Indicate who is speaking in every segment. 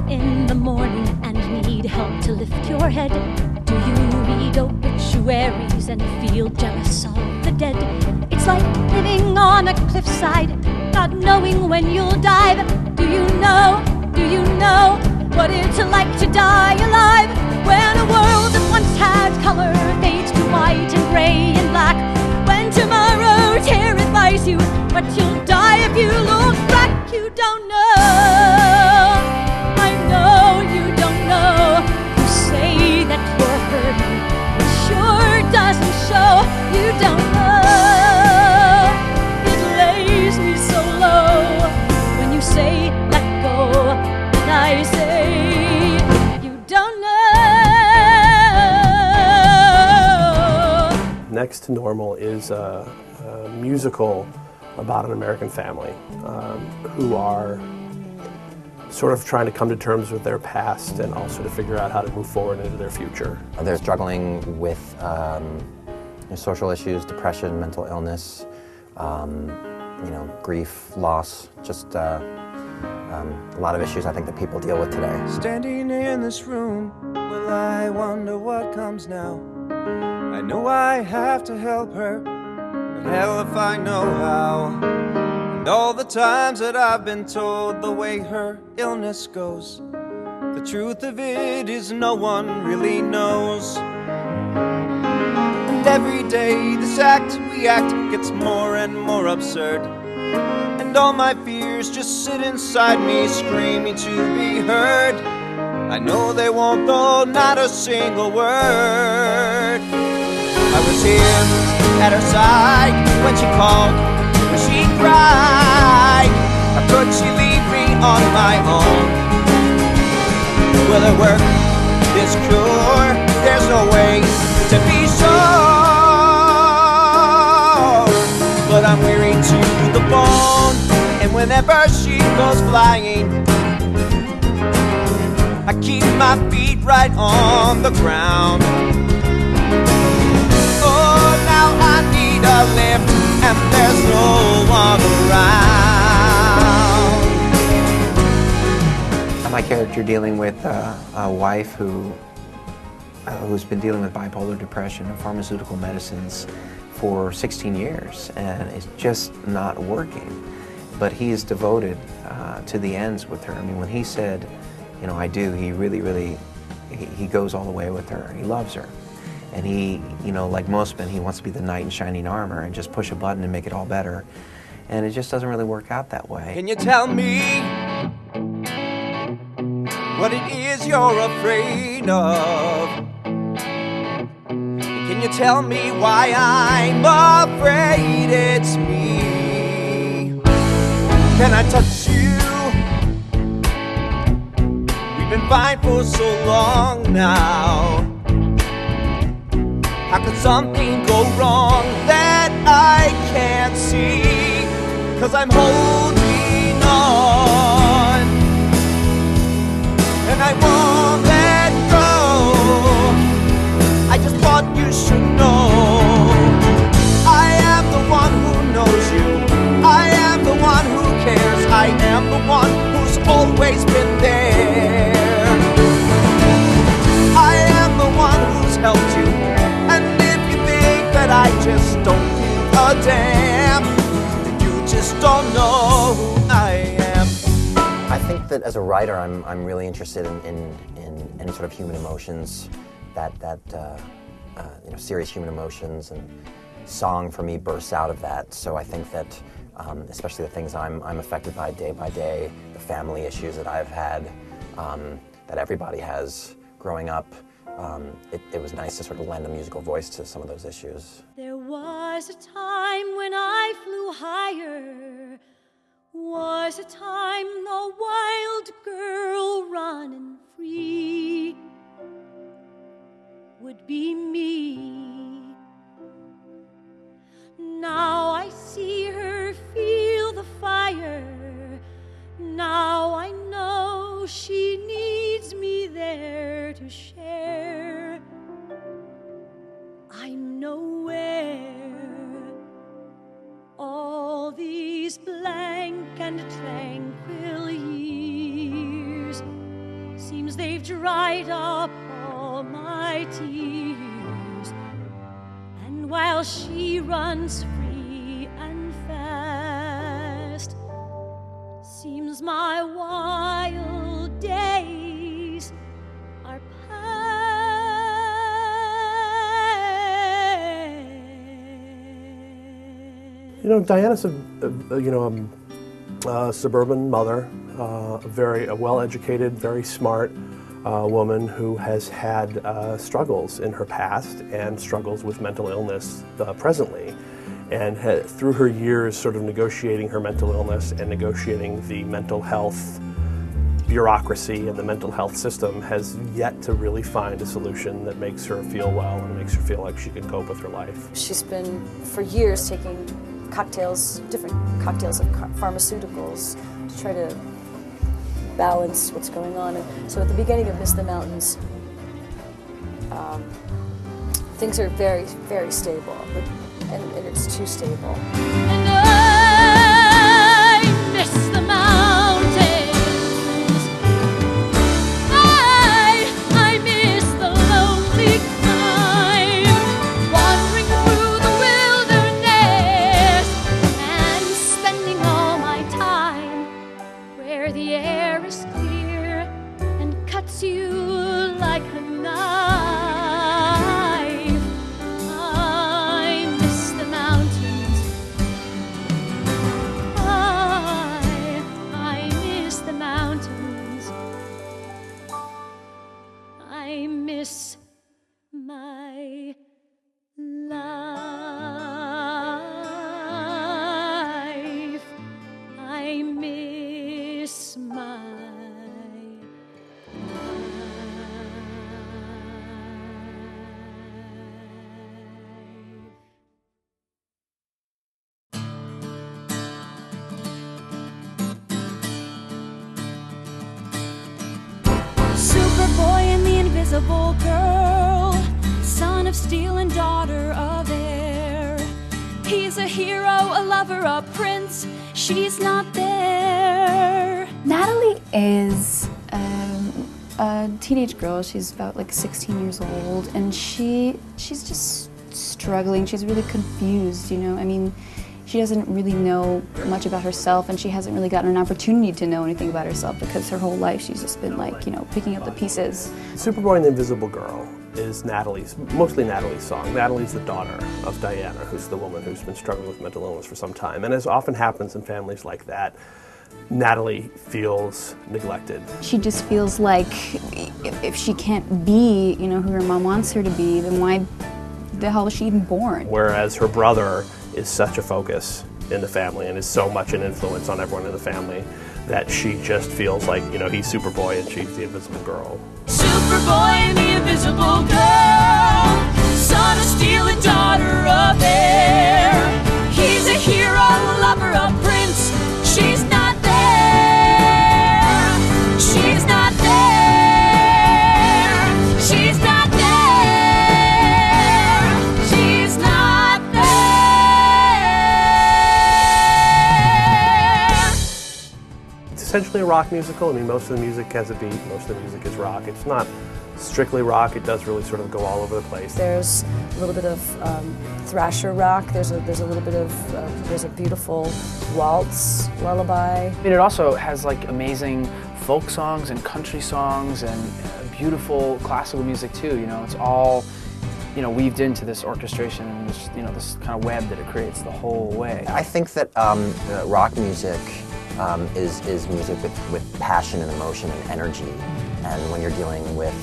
Speaker 1: In the morning and need help to lift your head? Do you read obituaries and feel jealous of the dead? It's like living on a cliffside, not knowing when you'll dive. Do you know what it's like to die alive? When a world that once had color fades to white and gray and black. When tomorrow terrifies you, but you'll die if you look back. You don't know. Doesn't show, you don't know. It lays me so low when you say let go, and I say you don't know.
Speaker 2: Next to Normal is a musical about an American family who are sort of trying to come to terms with their past and also to figure out how to move forward into their future.
Speaker 3: They're struggling with social issues, depression, mental illness, grief, loss, just a lot of issues I think that people deal with today.
Speaker 4: Standing in this room, well, I wonder what comes now. I know I have to help her, but hell if I know how. And all the times that I've been told the way her illness goes, the truth of it is no one really knows. And every day this act we act gets more and more absurd, and all my fears just sit inside me screaming to be heard. I know they won't, though, not a single word. I was here at her side when she called, when she cried. How could she leave me on my own? Will it work, this cure? There's no way to be sure. But I'm weary to the bone, and whenever she goes flying, I keep my feet right on the ground. Oh, now I need a lift, and there's no one around.
Speaker 3: My character dealing with a wife who's been dealing with bipolar depression and pharmaceutical medicines for 16 years, and it's just not working. But he is devoted to the ends with her. I mean, when he said, I do, he really, he goes all the way with her. He loves her. And he, like most men, he wants to be the knight in shining armor and just push a button and make it all better. And it just doesn't really work out that way.
Speaker 4: Can you tell me what it is you're afraid of? Can you tell me why I'm afraid it's me? Can I touch you? We've been fine for so long now. How could something go wrong that I can't see? 'Cause I'm holding on, and I won't let go. I just thought you should know, I am the one who knows you. I am the one who cares. I am the one who's always been there. I am the one who's helped you. And if you think that I just don't give a damn, then you just don't know who I am.
Speaker 3: I think that as a writer, I'm really interested in any sort of human emotions, that serious human emotions, and song for me bursts out of that. So I think that, especially the things I'm affected by day, the family issues that I've had, that everybody has growing up, it was nice to sort of lend a musical voice to some of those issues.
Speaker 1: There was a time when I flew higher, was a time the wild girl running free would be me. Now I see her feel the fire. Now I know she needs me there to share. I'm and tranquil years. Seems they've dried up all my tears. And while she runs free and fast, seems my wild days are
Speaker 2: You know, Diana's a suburban mother, a well-educated, very smart woman who has had struggles in her past and struggles with mental illness presently. And through her years sort of negotiating her mental illness and negotiating the mental health bureaucracy and the mental health system, has yet to really find a solution that makes her feel well and makes her feel like she can cope with her life.
Speaker 5: She's been, for years, taking different cocktails of pharmaceuticals to try to balance what's going on. And so at the beginning of Miss the Mountains, things are very, very stable, and it's too stable.
Speaker 1: And I miss the mountains. I miss the lonely climb, wandering through the wilderness and spending all my time where the air is clear and cuts you like a knife. I miss my life. I miss my Superboy and the Invisible Girl, son of steel and daughter of air. He's a hero, a lover, a prince. She's not there.
Speaker 6: Natalie is a teenage girl. She's about like 16 years old, and she's just struggling. She's really confused, you know. I mean, she doesn't really know much about herself, and she hasn't really gotten an opportunity to know anything about herself because her whole life she's just been like, you know, picking up the pieces.
Speaker 2: Superboy and the Invisible Girl is mostly Natalie's song. Natalie's the daughter of Diana, who's the woman who's been struggling with mental illness for some time. And as often happens in families like that, Natalie feels neglected.
Speaker 6: She just feels like if she can't be, you know, who her mom wants her to be, then why the hell was she even born?
Speaker 2: Whereas her brother is such a focus in the family and is so much an influence on everyone in the family that she just feels like, you know, he's Superboy and she's the Invisible Girl.
Speaker 1: Superboy and the Invisible Girl, son of steel and daughter of air. He's a hero, a lover, a prince. She's not there. She's not there. She's not there. She's not there.
Speaker 2: It's essentially a rock musical. I mean, most of the music has a beat, most of the music is rock. It's not strictly rock, it does really sort of go all over the place.
Speaker 5: There's a little bit of thrasher rock. There's a little bit of there's a beautiful waltz lullaby.
Speaker 7: I mean, it also has like amazing folk songs and country songs and beautiful classical music too. You know, it's all, you know, weaved into this orchestration and this, you know, this kind of web that it creates the whole way.
Speaker 3: I think that rock music is music with passion and emotion and energy. And when you're dealing with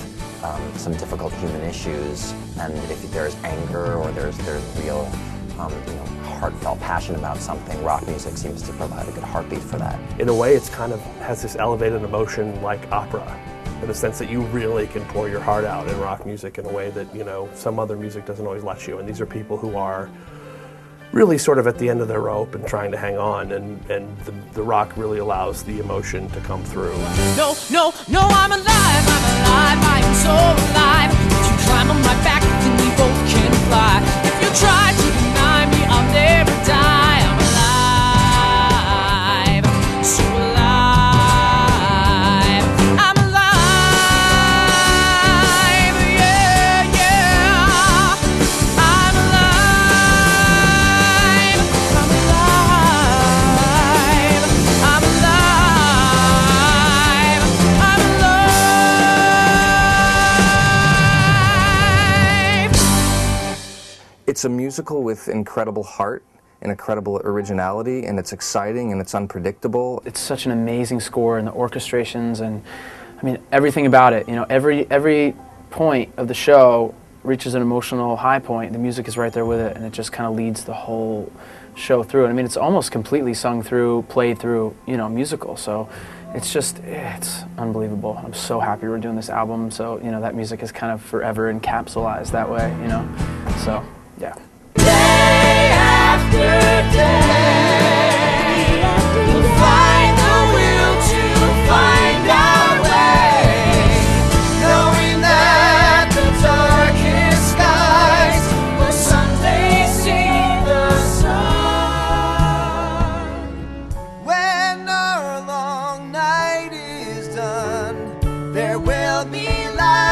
Speaker 3: some difficult human issues, and if there's anger or there's real, you know, heartfelt passion about something, rock music seems to provide a good heartbeat for that.
Speaker 2: In a way, it's kind of has this elevated emotion like opera, in the sense that you really can pour your heart out in rock music in a way that, you know, some other music doesn't always let you. And these are people who are really sort of at the end of their rope and trying to hang on, and the rock really allows the emotion to come through.
Speaker 8: No, no, no, I'm alive, I am so alive. If you climb on my back, then we both can fly. If you try to deny me, I'll never die, I'm alive.
Speaker 9: It's a musical with incredible heart and incredible originality, and it's exciting and it's unpredictable.
Speaker 7: It's such an amazing score, and the orchestrations, and I mean everything about it. You know, every point of the show reaches an emotional high point. The music is right there with it, and it just kind of leads the whole show through. And I mean, it's almost completely sung through, played through, you know, musical. So it's unbelievable. I'm so happy we're doing this album. So, you know, that music is kind of forever encapsulated that way, you know. So, yeah.
Speaker 8: Day after day, we'll find the will to find our way, knowing that the darkest skies will someday see the sun. When our long night is done, there will be light.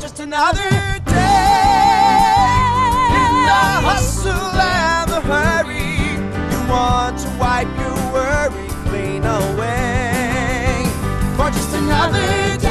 Speaker 8: Just another day in the hustle and the hurry. You want to wipe your worry clean away. For just another day.